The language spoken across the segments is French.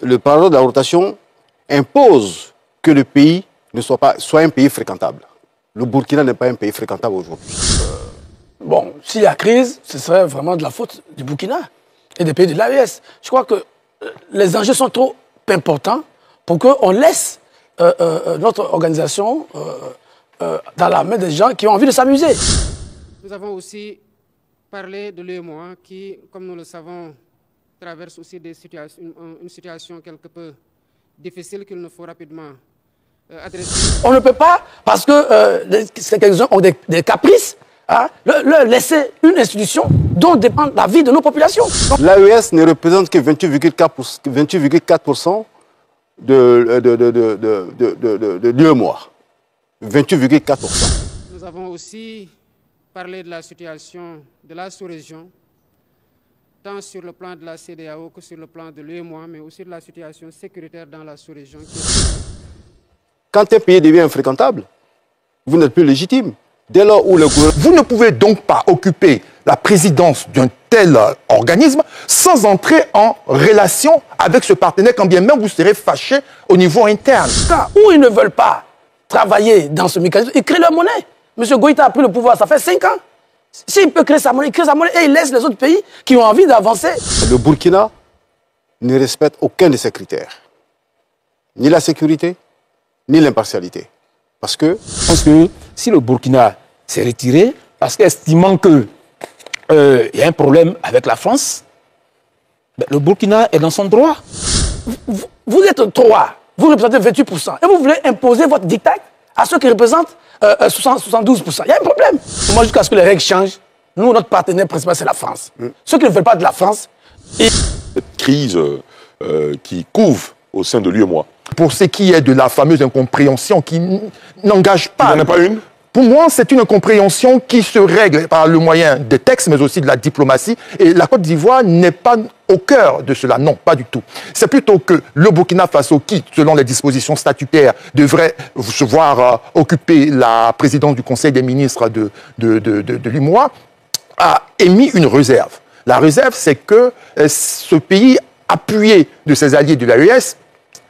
le paradoxe de la rotation impose que le pays ne soit un pays fréquentable. Le Burkina n'est pas un pays fréquentable aujourd'hui. Bon, s'il y a crise, ce serait vraiment de la faute du Burkina et des pays de l'AES. Je crois que les enjeux sont trop importants pour qu'on laisse notre organisation dans la main des gens qui ont envie de s'amuser. Nous avons aussi parlé de l'UEMOA qui, comme nous le savons, traverse aussi une situation quelque peu difficile qu'il nous faut rapidement adresser. On ne peut pas, parce que quelques-uns ont des caprices, hein, leur laisser une institution dont dépend la vie de nos populations. L'AES ne représente que 28,4% de l'UEMOA. 28,4%. Nous avons aussi parlé de la situation de la sous-région, tant sur le plan de la CEDEAO que sur le plan de l'UEMOA, mais aussi de la situation sécuritaire dans la sous-région. Quand un pays devient infréquentable, vous n'êtes plus légitime. Dès lors où le gouvernement... Vous ne pouvez donc pas occuper la présidence d'un tel organisme sans entrer en relation avec ce partenaire, quand bien même vous serez fâché au niveau interne. Où ils ne veulent pas travailler dans ce mécanisme, ils créent leur monnaie. M. Goïta a pris le pouvoir, ça fait 5 ans. S'il peut créer sa monnaie, il crée sa monnaie et il laisse les autres pays qui ont envie d'avancer. Le Burkina ne respecte aucun de ces critères. Ni la sécurité, ni l'impartialité. Parce que si le Burkina s'est retiré, parce qu'estimant qu'il y a un problème avec la France, ben, le Burkina est dans son droit. Vous êtes 3, vous représentez 28%, et vous voulez imposer votre diktat à ceux qui représentent 72%. Il y a un problème. Moi, jusqu'à ce que les règles changent, nous, notre partenaire principal, c'est la France. Ceux qui ne veulent pas de la France... Cette crise qui couve au sein de l'UEMOA. Pour ce qui est de la fameuse incompréhension qui n'engage pas... Il n'y en a pas une? Pour moi, c'est une incompréhension qui se règle par le moyen des textes, mais aussi de la diplomatie. Et la Côte d'Ivoire n'est pas au cœur de cela. Non, pas du tout. C'est plutôt que le Burkina Faso, qui, selon les dispositions statutaires, devrait se voir occuper la présidence du Conseil des ministres de l'UEMOA, a émis une réserve. La réserve, c'est que ce pays, appuyé de ses alliés de l'AES,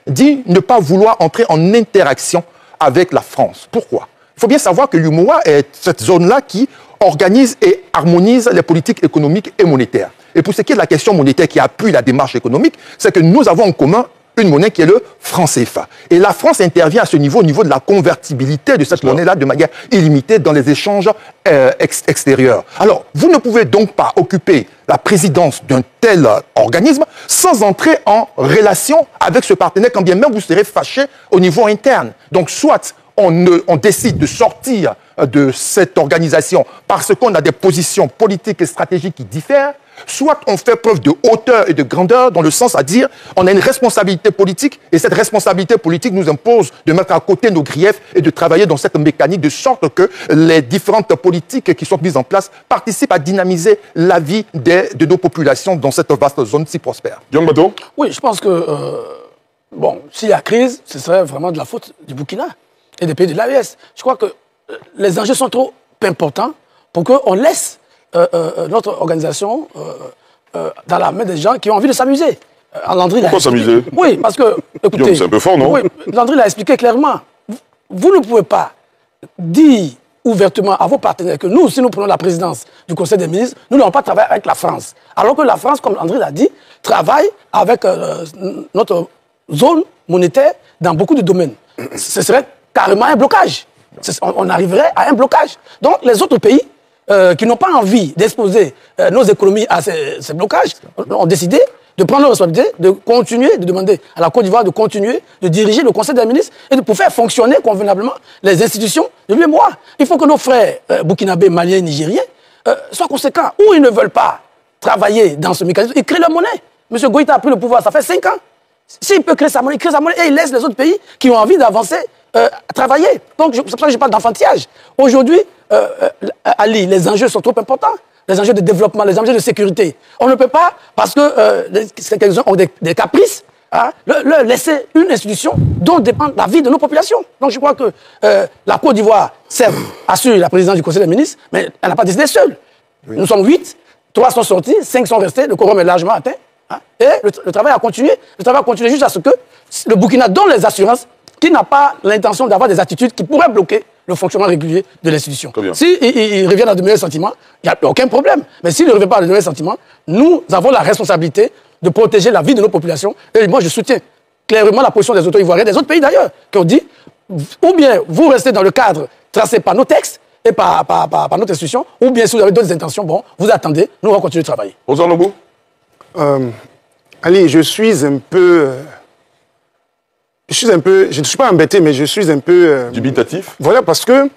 dit ne pas vouloir entrer en interaction avec la France. Pourquoi? Il faut bien savoir que l'UEMOA est cette zone-là qui organise et harmonise les politiques économiques et monétaires. Et pour ce qui est de la question monétaire qui appuie la démarche économique, c'est que nous avons en commun une monnaie qui est le franc CFA. Et la France intervient à ce niveau, au niveau de la convertibilité de cette monnaie-là de manière illimitée dans les échanges extérieurs. Alors, vous ne pouvez donc pas occuper la présidence d'un tel organisme sans entrer en relation avec ce partenaire, quand bien même vous serez fâché au niveau interne. Donc, soit on décide de sortir de cette organisation parce qu'on a des positions politiques et stratégiques qui diffèrent, soit on fait preuve de hauteur et de grandeur dans le sens à dire on a une responsabilité politique et cette responsabilité politique nous impose de mettre à côté nos griefs et de travailler dans cette mécanique de sorte que les différentes politiques qui sont mises en place participent à dynamiser la vie de nos populations dans cette vaste zone si prospère. Dion Bato? Oui, je pense que, bon, s'il y a crise, ce serait vraiment de la faute du Burkina et des pays de l'AES. Je crois que les enjeux sont trop importants pour qu'on laisse notre organisation dans la main des gens qui ont envie de s'amuser. Pourquoi s'amuser? Oui, parce que, écoutez... C'est un peu fort, non? Oui, Landry l'a expliqué clairement. Vous ne pouvez pas dire ouvertement à vos partenaires que nous, si nous prenons la présidence du Conseil des ministres, nous n'allons pas travailler avec la France. Alors que la France, comme Landry l'a dit, travaille avec notre zone monétaire dans beaucoup de domaines. Ce serait carrément un blocage. On arriverait à un blocage. Donc, les autres pays qui n'ont pas envie d'exposer nos économies à ces blocages ont décidé de prendre leur responsabilité, de continuer, de demander à la Côte d'Ivoire de continuer de diriger le Conseil des ministres et pour faire fonctionner convenablement les institutions de l'UEMOA. Il faut que nos frères burkinabés, maliens, nigériens soient conséquents. Ou ils ne veulent pas travailler dans ce mécanisme, ils créent leur monnaie. M. Goïta a pris le pouvoir, ça fait 5 ans. S'il peut créer sa monnaie, il crée sa monnaie et il laisse les autres pays qui ont envie d'avancer travailler. Donc, c'est pour ça que je parle d'enfantillage. Aujourd'hui, Ali, les enjeux sont trop importants. Les enjeux de développement, les enjeux de sécurité. On ne peut pas, parce que quelques-uns ont des caprices, hein, leur laisser une institution dont dépend la vie de nos populations. Donc, je crois que la Côte d'Ivoire, certes, assure la présidence du Conseil des ministres, mais elle n'a pas décidé seule. Oui. Nous sommes 8, 3 sont sortis, 5 sont restés, le quorum est largement atteint. Hein? Et le travail a continué. Le travail a continué jusqu'à ce que le Burkina donne les assurances qu'il n'a pas l'intention d'avoir des attitudes qui pourraient bloquer le fonctionnement régulier de l'institution. S'il revient à de meilleurs sentiments, il n'y a aucun problème. Mais s'il ne revient pas à de meilleurs sentiments, nous avons la responsabilité de protéger la vie de nos populations. Et moi, je soutiens clairement la position des autorités ivoiriens, des autres pays d'ailleurs, qui ont dit, ou bien vous restez dans le cadre tracé par nos textes et par notre institution, ou bien si vous avez d'autres intentions, bon, vous attendez, nous allons continuer de travailler. Ozan Ali, je suis un peu... je ne suis pas embêté, mais je suis un peu... dubitatif. Voilà, parce que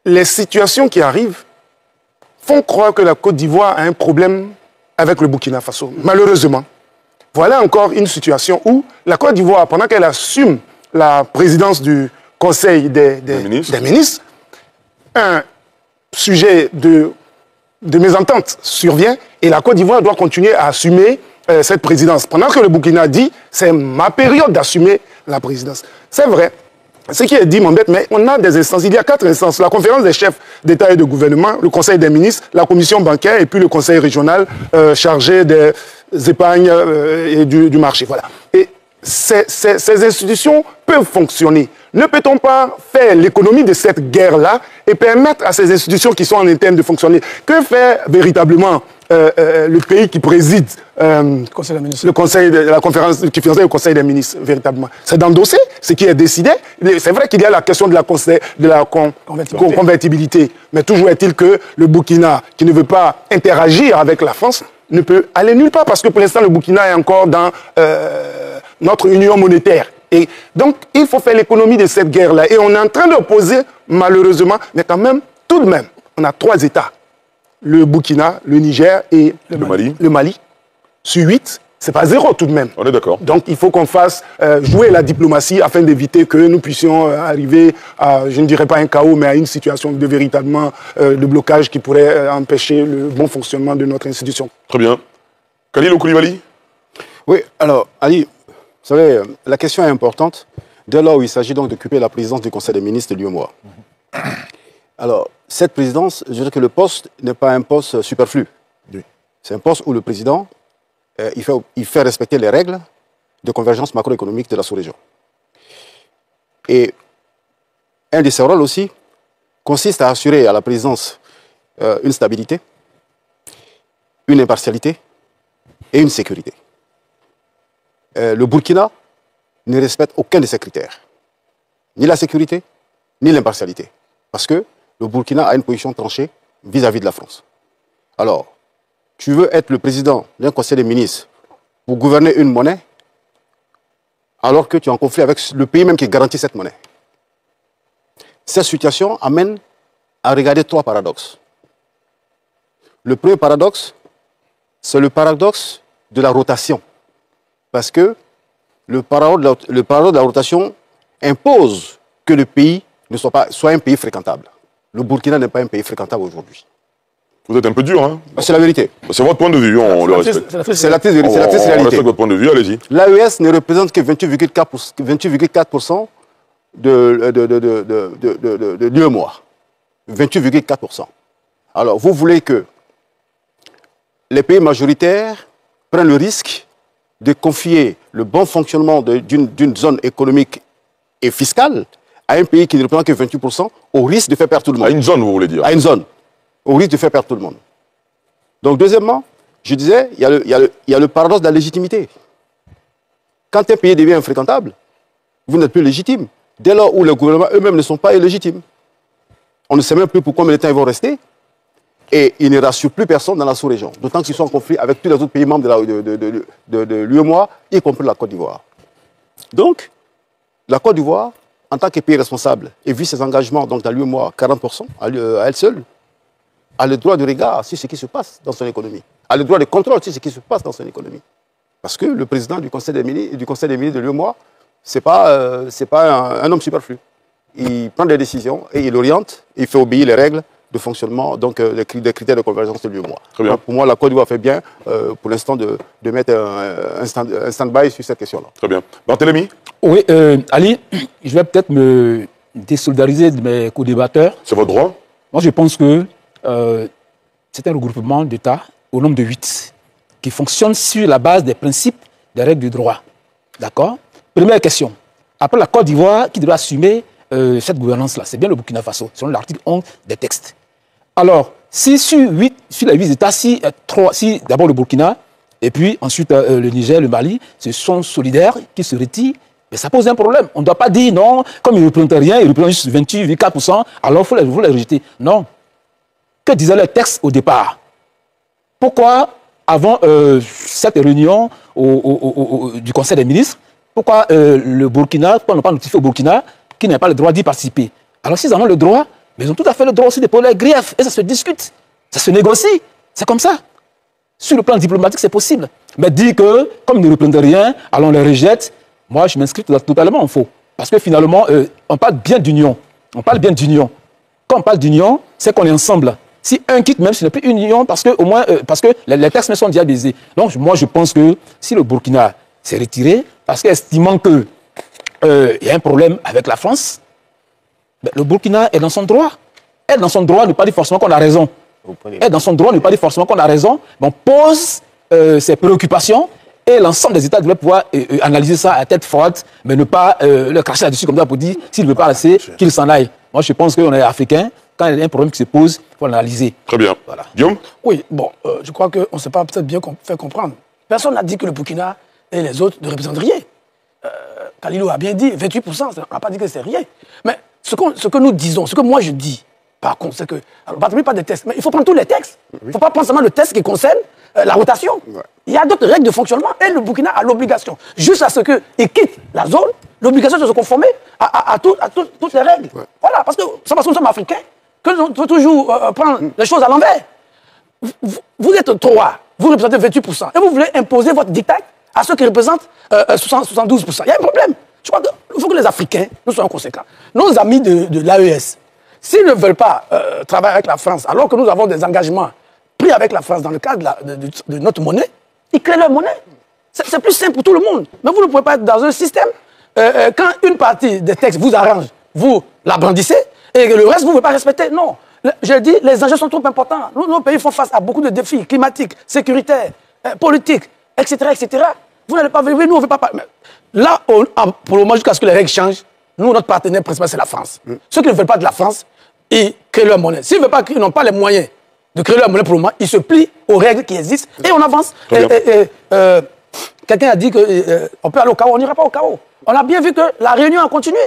les situations qui arrivent font croire que la Côte d'Ivoire a un problème avec le Burkina Faso, malheureusement. Voilà encore une situation où la Côte d'Ivoire, pendant qu'elle assume la présidence du Conseil des ministres, un sujet de mésentente survient et la Côte d'Ivoire doit continuer à assumer cette présidence. Pendant que le Burkina dit, c'est ma période d'assumer la présidence. C'est vrai. Ce qui est dit m'embête, mais on a des instances. Il y a 4 instances. La conférence des chefs d'État et de gouvernement, le Conseil des ministres, la commission bancaire et puis le Conseil régional chargé des épargnes et du marché. Voilà. Et ces institutions peuvent fonctionner. Ne peut-on pas faire l'économie de cette guerre-là et permettre à ces institutions qui sont en interne de fonctionner? Que fait véritablement le pays qui préside le conseil de la conférence qui finance le Conseil des ministres, véritablement? C'est d'endosser ce qui est décidé. C'est vrai qu'il y a la question de la convertibilité, mais toujours est-il que le Burkina, qui ne veut pas interagir avec la France, ne peut aller nulle part, parce que pour l'instant, le Burkina est encore dans notre union monétaire. Et donc, il faut faire l'économie de cette guerre-là. Et on est en train d'opposer, malheureusement, mais quand même, tout de même, on a 3 États. Le Burkina, le Niger et le Mali. Sur 8, c'est pas 0 tout de même. On est d'accord. Donc, il faut qu'on fasse jouer la diplomatie afin d'éviter que nous puissions arriver à, je ne dirais pas un chaos, mais à une situation de véritablement de blocage qui pourrait empêcher le bon fonctionnement de notre institution. Très bien. Khalilou Koulibaly? Oui, alors, Ali, vous savez, la question est importante dès lors où il s'agit donc d'occuper la présidence du Conseil des ministres de l'UEMOA. Alors, cette présidence, je dirais que le poste n'est pas un poste superflu. Oui. C'est un poste où le président, il fait respecter les règles de convergence macroéconomique de la sous-région. Et un de ses rôles aussi consiste à assurer à la présidence une stabilité, une impartialité et une sécurité. Le Burkina ne respecte aucun de ces critères. Ni la sécurité, ni l'impartialité. Parce que le Burkina a une position tranchée vis-à-vis de la France. Alors, tu veux être le président d'un conseil des ministres pour gouverner une monnaie, alors que tu es en conflit avec le pays même qui garantit cette monnaie. Cette situation amène à regarder 3 paradoxes. Le premier paradoxe, c'est le paradoxe de la rotation. Parce que le paradoxe de la rotation impose que le pays ne soit un pays fréquentable. Le Burkina n'est pas un pays fréquentable aujourd'hui. Vous êtes un peu dur, hein? C'est la vérité. C'est votre point de vue, on le respecte. C'est la triste réalité. On respecte votre point de vue, allez-y. L'AES ne représente que 28,4% de l'UEMOA. 28,4%. Alors, vous voulez que les pays majoritaires prennent le risque de confier le bon fonctionnement d'une zone économique et fiscale à un pays qui ne représente que 28%, au risque de faire perdre tout le monde. À une zone, vous voulez dire? À une zone, au risque de faire perdre tout le monde. Donc, deuxièmement, je disais, il y a le paradoxe de la légitimité. Quand un pays devient infréquentable, vous n'êtes plus légitime. Dès lors où les gouvernements eux-mêmes ne sont pas illégitimes. On ne sait même plus pour combien de temps ils vont rester. Et ils ne rassurent plus personne dans la sous-région. D'autant qu'ils sont en conflit avec tous les autres pays membres de l'UEMOA, y compris la Côte d'Ivoire. Donc, la Côte d'Ivoire, en tant que pays responsable, et vu ses engagements donc, dans l'UEMOA, 40% à elle seule, a le droit de regard sur ce qui se passe dans son économie. A le droit de contrôle sur ce qui se passe dans son économie. Parce que le président du Conseil des ministres de l'UEMOA, ce n'est pas un homme superflu. Il prend des décisions et il oriente, il fait obéir les règles de fonctionnement, donc des critères de convergence de l'UEMOA. Pour moi, la Côte d'Ivoire fait bien, pour l'instant, de mettre un stand-by sur cette question-là. Très bien. Barthélémy? Oui, Ali, je vais peut-être me désolidariser de mes co-débatteurs. C'est votre droit? Moi, je pense que c'est un regroupement d'États au nombre de 8 qui fonctionne sur la base des principes, des règles du droit. D'accord? Première question. Après la Côte d'Ivoire, qui doit assumer cette gouvernance-là? C'est bien le Burkina Faso, selon l'article 11 des textes. Alors, si sur les 8 États, si d'abord le Burkina, et puis ensuite le Niger, le Mali, se sont solidaires, qui se retirent, mais ça pose un problème. On ne doit pas dire non, comme ils ne représentent rien, ils représentent juste 28,4%, alors il faut les rejeter. Non. Que disaient les textes au départ? Pourquoi, avant cette réunion du Conseil des ministres, pourquoi le Burkina, pourquoi on n'a pas notifié au Burkina qui n'a pas le droit d'y participer? Alors s'ils en ont le droit, mais ils ont tout à fait le droit aussi de poser les griefs, et ça se discute, ça se négocie, c'est comme ça. Sur le plan diplomatique, c'est possible. Mais dire que, comme ils ne représentent rien, alors on les rejette, moi je m'inscris totalement en faux. Parce que finalement, on parle bien d'union. On parle bien d'union. Quand on parle d'union, c'est qu'on est ensemble. Si un quitte, même, ce n'est plus une union, parce que, au moins, parce que les textes sont déjà baisés. Donc, moi, je pense que si le Burkina s'est retiré, parce qu'estimant qu'il y a un problème avec la France, ben, le Burkina est dans son droit. Être dans son droit ne pas dire forcément qu'on a raison. Être dans son droit ne pas dire forcément qu'on a raison. Mais on pose ses préoccupations et l'ensemble des États devraient pouvoir analyser ça à tête forte, mais ne pas le cracher là-dessus comme ça pour dire s'il ne veut pas rester, qu'il s'en aille. Moi, je pense qu'on est africain. Quand il y a un problème qui se pose, il faut l'analyser. Très bien. Voilà. Guillaume? Oui, bon, je crois qu'on ne s'est pas peut-être bien fait comprendre. Personne n'a dit que le Burkina et les autres ne représentent rien. Khalilou a bien dit, 28%, on n'a pas dit que c'est rien. Mais ce que nous disons, ce que moi je dis, par contre, c'est que, alors, pas des textes, mais il faut prendre tous les textes. Il ne faut pas prendre seulement le texte qui concerne la rotation. Ouais. Il y a d'autres règles de fonctionnement et le Burkina a l'obligation, juste à ce qu'il quitte la zone, l'obligation de se conformer à toutes les règles. Ouais. Voilà, parce que nous sommes africains, que nous devons toujours prendre les choses à l'envers. Vous êtes 3, vous représentez 28%, et vous voulez imposer votre diktat à ceux qui représentent 72%. Il y a un problème. Je crois qu'il faut que les Africains, nous soyons conséquents. Nos amis de l'AES, s'ils ne veulent pas travailler avec la France, alors que nous avons des engagements pris avec la France dans le cadre de notre monnaie, ils créent leur monnaie. C'est plus simple pour tout le monde. Mais vous ne pouvez pas être dans un système, quand une partie des textes vous arrange, vous la brandissez, et le reste, vous ne pouvez pas respecter. Non. Je dis, les enjeux sont trop importants. Nos pays font face à beaucoup de défis climatiques, sécuritaires, politiques, etc., etc. Vous n'allez pas vivre, nous, on ne veut pas... Là, pour le moment, jusqu'à ce que les règles changent, nous, notre partenaire principal, c'est la France. Ceux qui ne veulent pas de la France, ils créent leur monnaie. S'ils n'ont pas les moyens de créer leur monnaie pour le moment, ils se plient aux règles qui existent et on avance. Quelqu'un a dit qu'on peut aller au chaos, on n'ira pas au chaos. On a bien vu que la réunion a continué.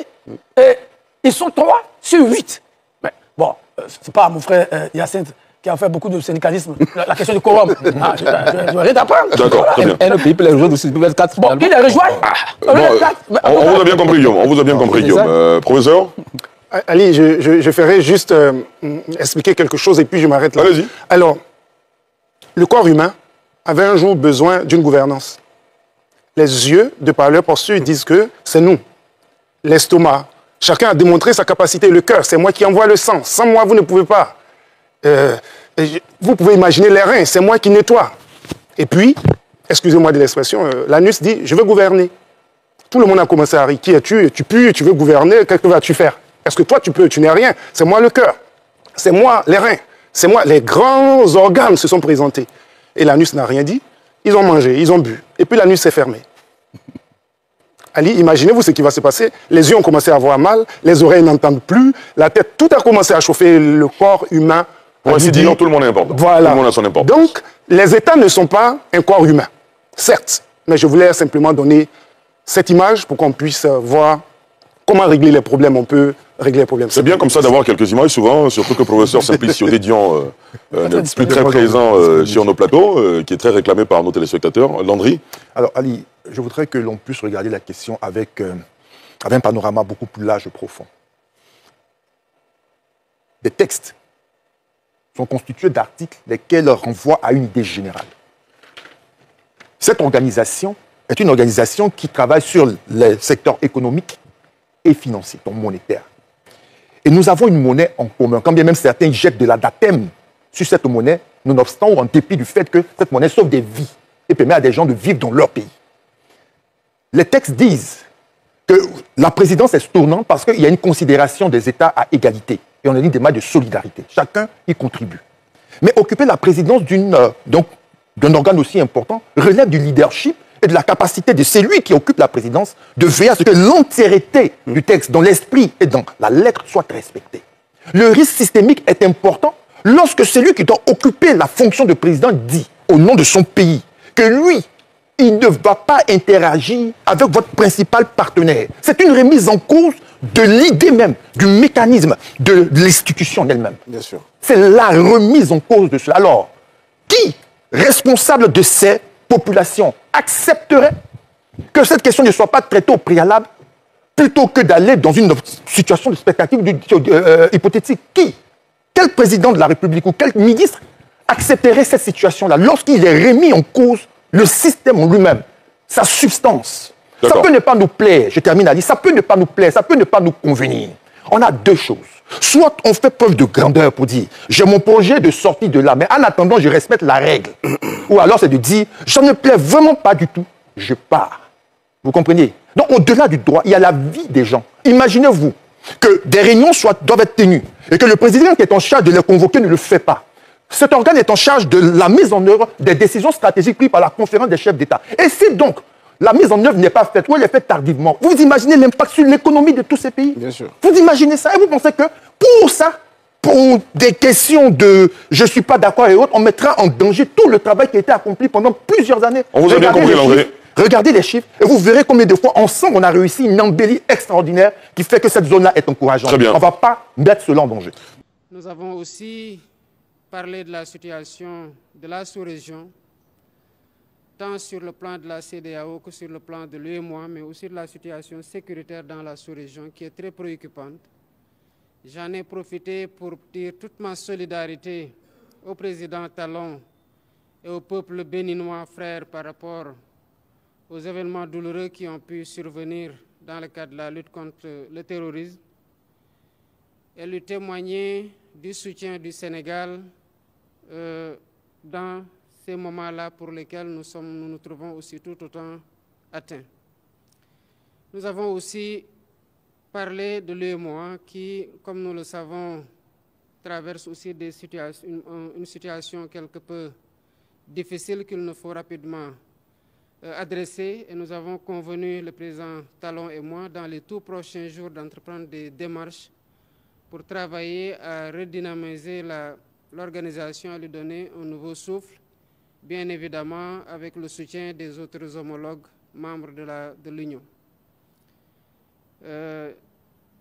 Et ils sont 3 sur 8. Mais bon, c'est pas mon frère Yacinthe qui a fait beaucoup de syndicalisme. La question du quorum. Je vais rien t'apprendre. D'accord, très bien. Et le pays peut les rejoindre aussi, ils peuvent être 4. Bon, qui les rejoint on vous a bien compris, Guillaume. On vous a bien compris, Guillaume. Professeur? Ali, je ferai juste expliquer quelque chose et puis je m'arrête là. Allez-y. Alors, le corps humain avait un jour besoin d'une gouvernance. Les yeux, de par leur posture, disent que c'est nous. L'estomac, chacun a démontré sa capacité. Le cœur, c'est moi qui envoie le sang. Sans moi, vous ne pouvez pas. Vous pouvez imaginer les reins, c'est moi qui nettoie. Et puis, excusez-moi de l'expression, l'anus dit, je veux gouverner. Tout le monde a commencé à rire. Qui es-tu? Tu pues, tu veux gouverner, qu'est-ce que vas-tu faire? Est-ce que toi, tu peux? Tu n'es rien. C'est moi le cœur. C'est moi les reins. C'est moi. Les grands organes se sont présentés. Et l'anus n'a rien dit. Ils ont mangé, ils ont bu. Et puis l'anus s'est fermé. Ali, imaginez-vous ce qui va se passer. Les yeux ont commencé à avoir mal, les oreilles n'entendent plus, la tête, tout a commencé à chauffer le corps humain. Pour ainsi dire, tout le monde est important. Voilà. Tout le monde a son importance. Donc, les États ne sont pas un corps humain, certes. Mais je voulais simplement donner cette image pour qu'on puisse voir comment régler les problèmes. On peut régler les problèmes. C'est bien comme ça d'avoir quelques images, souvent, surtout que le professeur Simplicio Dédian n'est plus très présent sur nos plateaux, qui est très réclamé par nos téléspectateurs. Landry? Alors, Ali, je voudrais que l'on puisse regarder la question avec un panorama beaucoup plus large et profond. Des textes sont constitués d'articles lesquels renvoient à une idée générale. Cette organisation est une organisation qui travaille sur les secteurs économiques et financiers, donc monétaires. Et nous avons une monnaie en commun, quand bien même certains jettent de la datem sur cette monnaie, nonobstant ou en dépit du fait que cette monnaie sauve des vies et permet à des gens de vivre dans leur pays. Les textes disent que la présidence est tournante parce qu'il y a une considération des États à égalité. Et on a une démarche de solidarité. Chacun y contribue. Mais occuper la présidence d'un organe aussi important relève du leadership et de la capacité de celui qui occupe la présidence de veiller à ce que l'entièreté du texte, dans l'esprit et dans la lettre, soit respectée. Le risque systémique est important lorsque celui qui doit occuper la fonction de président dit, au nom de son pays, que lui, il ne va pas interagir avec votre principal partenaire. C'est une remise en cause de l'idée même, du mécanisme, de l'institution elle-même. Bien sûr. C'est la remise en cause de cela. Alors, qui, responsable de ces populations, accepterait que cette question ne soit pas traitée au préalable plutôt que d'aller dans une situation de spectacle hypothétique? Qui? Quel président de la République ou quel ministre accepterait cette situation-là lorsqu'il est remis en cause le système en lui-même, sa substance? Ça peut ne pas nous plaire, je termine à dire, ça peut ne pas nous plaire, ça peut ne pas nous convenir. On a deux choses. Soit on fait preuve de grandeur pour dire, j'ai mon projet de sortie de là, mais en attendant, je respecte la règle. Ou alors c'est de dire, ça ne plaît vraiment pas du tout, je pars. Vous comprenez? Donc au-delà du droit, il y a la vie des gens. Imaginez-vous que des réunions doivent être tenues et que le président qui est en charge de les convoquer ne le fait pas. Cet organe est en charge de la mise en œuvre des décisions stratégiques prises par la conférence des chefs d'État. Et si donc la mise en œuvre n'est pas faite ou elle est faite tardivement, vous imaginez l'impact sur l'économie de tous ces pays? Bien sûr. Vous imaginez ça et vous pensez que pour ça, pour des questions de « je ne suis pas d'accord » et autres, on mettra en danger tout le travail qui a été accompli pendant plusieurs années. On vous a bien compris, Landry. Regardez les chiffres et vous verrez combien de fois ensemble on a réussi une embellie extraordinaire qui fait que cette zone-là est encourageante. Très bien. On ne va pas mettre cela en danger. Nous avons aussi parlé de la situation de la sous-région, tant sur le plan de la CEDEAO que sur le plan de l'UEMOA, mais aussi de la situation sécuritaire dans la sous-région qui est très préoccupante. J'en ai profité pour dire toute ma solidarité au président Talon et au peuple béninois frère par rapport aux événements douloureux qui ont pu survenir dans le cadre de la lutte contre le terrorisme et lui témoigner du soutien du Sénégal dans ces moments-là pour lesquels nous nous trouvons aussi tout autant atteints. Nous avons aussi parlé de l'UEMOA qui, comme nous le savons, traverse aussi une situation quelque peu difficile qu'il nous faut rapidement adresser. Et nous avons convenu, le président Talon et moi, dans les tout prochains jours d'entreprendre des démarches pour travailler à redynamiser l'organisation, à lui donner un nouveau souffle, bien évidemment avec le soutien des autres homologues membres de l'Union.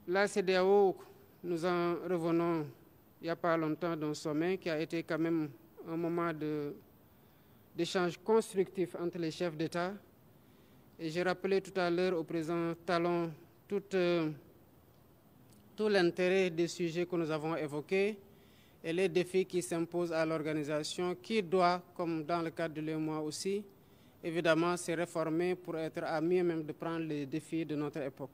La CEDEAO, nous en revenons il n'y a pas longtemps d'un sommet qui a été quand même un moment d'échange constructif entre les chefs d'État. Et j'ai rappelé tout à l'heure au président Talon tout l'intérêt des sujets que nous avons évoqués et les défis qui s'imposent à l'organisation qui doit, comme dans le cadre de l'UEMOA aussi, évidemment se réformer pour être à mieux même de prendre les défis de notre époque.